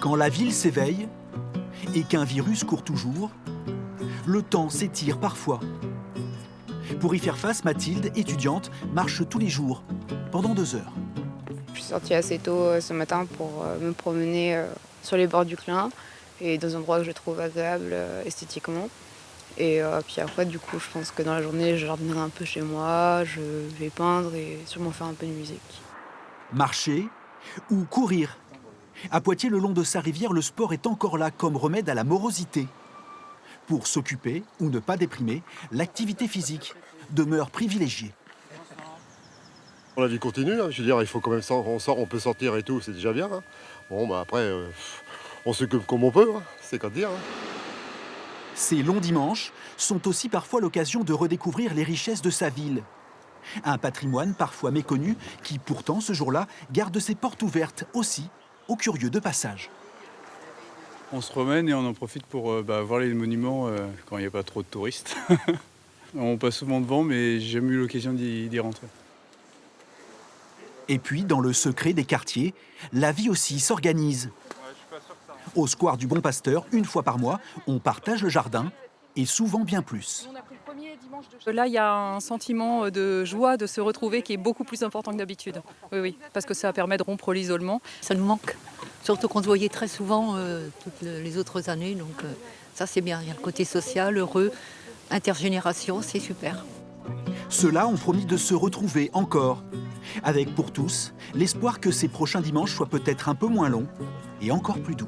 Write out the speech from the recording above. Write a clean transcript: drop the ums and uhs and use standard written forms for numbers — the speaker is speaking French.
Quand la ville s'éveille et qu'un virus court toujours, le temps s'étire parfois. Pour y faire face, Mathilde, étudiante, marche tous les jours, pendant 2 heures. Je suis sortie assez tôt ce matin pour me promener sur les bords du Clin et dans un endroit que je trouve agréable esthétiquement. Et puis après, du coup, je pense que dans la journée, je jardinerai un peu chez moi, je vais peindre et sûrement faire un peu de musique. Marcher ou courir. À Poitiers, le long de sa rivière, le sport est encore là comme remède à la morosité. Pour s'occuper ou ne pas déprimer, l'activité physique demeure privilégiée. La vie continue, hein. Je veux dire, il faut quand même on sort, on peut sortir et tout, c'est déjà bien. Hein. Bon, bah après, on s'occupe comme on peut, hein. C'est qu'à dire. Hein. Ces longs dimanches sont aussi parfois l'occasion de redécouvrir les richesses de sa ville. Un patrimoine parfois méconnu qui, pourtant, ce jour-là, garde ses portes ouvertes aussi aux curieux de passage. On se promène et on en profite pour voir les monuments quand il n'y a pas trop de touristes. On passe souvent devant, mais j'ai jamais eu l'occasion d'y rentrer. Et puis, dans le secret des quartiers, la vie aussi s'organise. Au square du Bon Pasteur, une fois par mois, on partage le jardin et souvent bien plus. Là, il y a un sentiment de joie de se retrouver qui est beaucoup plus important que d'habitude. Oui, parce que ça permet de rompre l'isolement. Ça nous manque, surtout qu'on se voyait très souvent toutes les autres années. Donc ça, c'est bien. Il y a le côté social, heureux, intergénération, c'est super. Ceux-là ont promis de se retrouver encore, avec pour tous l'espoir que ces prochains dimanches soient peut-être un peu moins longs et encore plus doux.